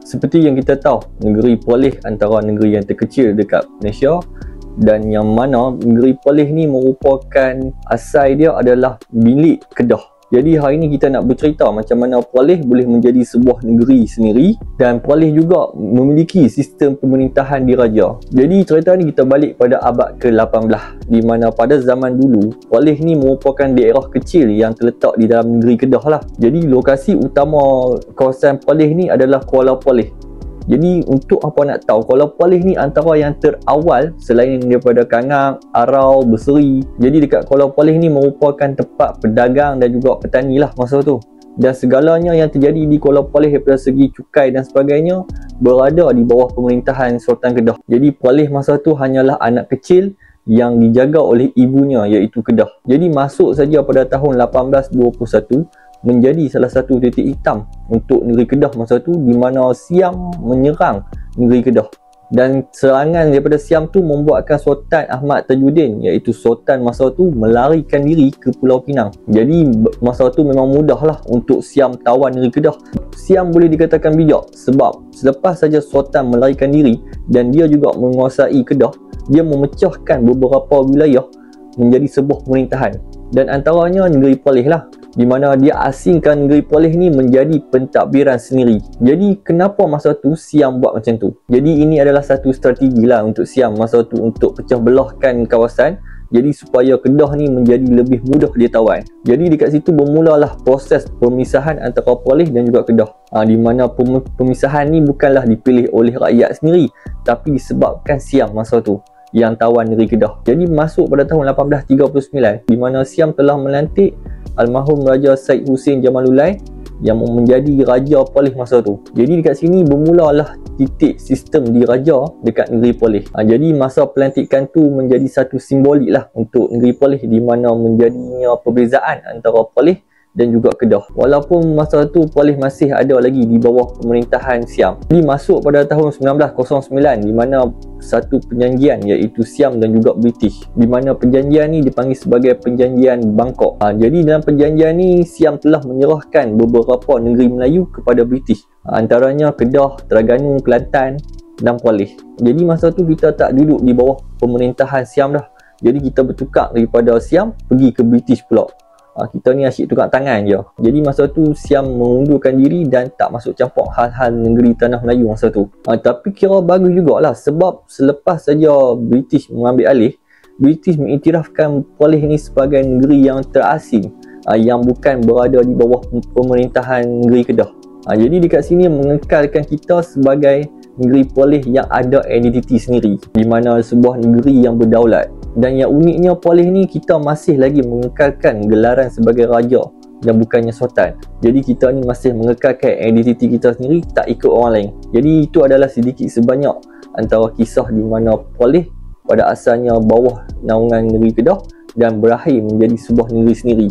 Seperti yang kita tahu, negeri Perlis antara negeri yang terkecil dekat Malaysia, dan yang mana negeri Perlis ni merupakan asal dia adalah bilik Kedah. Jadi hari ni kita nak bercerita macam mana Perlis boleh menjadi sebuah negeri sendiri, dan Perlis juga memiliki sistem pemerintahan diraja. Jadi cerita ni kita balik pada abad ke-18, di mana pada zaman dulu Perlis ni merupakan daerah kecil yang terletak di dalam negeri Kedah lah. Jadi lokasi utama kawasan Perlis ni adalah Kuala Perlis. Jadi untuk apa nak tahu, Kuala Perlis ni antara yang terawal selain daripada Kangang, Arau, Berseri. Jadi dekat Kuala Perlis ni merupakan tempat pedagang dan juga petani lah masa tu. Dan segalanya yang terjadi di Kuala Perlis daripada segi cukai dan sebagainya berada di bawah pemerintahan Sultan Kedah. Jadi Perlis masa tu hanyalah anak kecil yang dijaga oleh ibunya, iaitu Kedah. Jadi masuk saja pada tahun 1821 menjadi salah satu titik hitam untuk negeri Kedah masa tu, di mana Siam menyerang negeri Kedah. Dan serangan daripada Siam tu membuatkan Sultan Ahmad Tajuddin, iaitu Sultan masa tu, melarikan diri ke Pulau Pinang. Jadi masa tu memang mudahlah untuk Siam tawan negeri Kedah. Siam boleh dikatakan bijak sebab selepas saja Sultan melarikan diri dan dia juga menguasai Kedah, dia memecahkan beberapa wilayah menjadi sebuah pemerintahan, dan antaranya negeri Perlis lah, di mana dia asingkan negeri Perlis ni menjadi pentadbiran sendiri. Jadi kenapa masa tu Siam buat macam tu? Jadi ini adalah satu strategi lah untuk Siam masa tu untuk pecah belahkan kawasan, jadi supaya Kedah ni menjadi lebih mudah dia tawan. Jadi dekat situ bermulalah proses pemisahan antara Perlis dan juga Kedah. Di mana pemisahan ni bukanlah dipilih oleh rakyat sendiri, tapi disebabkan Siam masa tu yang tawan negeri Kedah. Jadi masuk pada tahun 1839, di mana Siam telah melantik almarhum Raja Said Hussein Jamalulai yang menjadi Raja Perlis masa tu. Jadi dekat sini bermulalah titik sistem diraja dekat negeri Perlis. Jadi masa pelantikan tu menjadi satu simbolik lah untuk negeri Perlis, di mana menjadinya perbezaan antara Perlis dan juga Kedah. Walaupun masa tu Perlis masih ada lagi di bawah pemerintahan Siam. Jadi masuk pada tahun 1909, di mana satu perjanjian iaitu Siam dan juga British, di mana perjanjian ni dipanggil sebagai perjanjian Bangkok. Jadi dalam perjanjian ni Siam telah menyerahkan beberapa negeri Melayu kepada British, antaranya Kedah, Terengganu, Kelantan dan Perlis. Jadi masa tu kita tak duduk di bawah pemerintahan Siam dah. Jadi kita bertukar daripada Siam pergi ke British pula. Kita ni asyik tukar tangan je. Jadi masa tu Siam mengundurkan diri dan tak masuk campur hal-hal negeri tanah Melayu masa tu. Tapi kira bagus jugalah, sebab selepas saja British mengambil alih, British mengiktirafkan Perlis ni sebagai negeri yang terasing, yang bukan berada di bawah pemerintahan negeri Kedah. Jadi dekat sini mengekalkan kita sebagai negeri Perlis yang ada identiti sendiri, di mana sebuah negeri yang berdaulat. Dan yang uniknya Perlis ni, kita masih lagi mengekalkan gelaran sebagai raja dan bukannya sultan. Jadi kita ni masih mengekalkan identiti kita sendiri, tak ikut orang lain. Jadi itu adalah sedikit sebanyak antara kisah di mana Perlis pada asalnya bawah naungan negeri Kedah dan berakhir menjadi sebuah negeri sendiri.